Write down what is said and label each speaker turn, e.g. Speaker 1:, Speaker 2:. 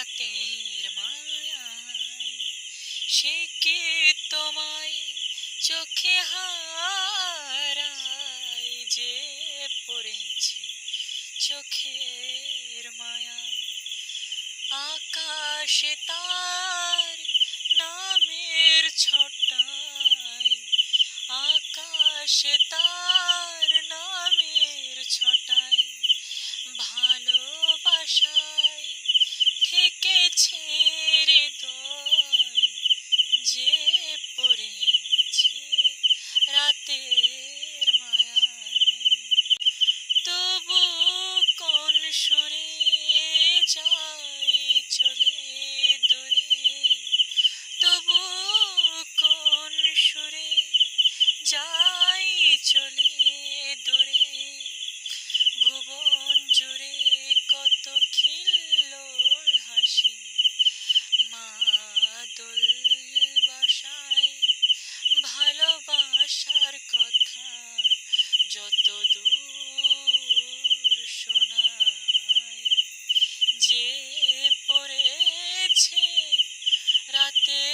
Speaker 1: রাতের মায়ায়, সে কি তোমায় চোখে হারায়, যে পড়েছে চোখের মায়ায়। আকাশে তার নামের ছটায়, আকাশে তার নামের ছটায়, ভালোবাসায় ঠেকেছে হৃদয়, যে পড়েছে রাতের মায়ায়। তবু কোন সুরে যাই চলে দূরে, তবু কোন সুরে যাই চলে দূরে, ভুবন জুড়ে কত খিল্লোল হাসি, মাদল বাসায় ভালোবাসার কথা যত দূর শোনায়, যে পড়েছে রাতে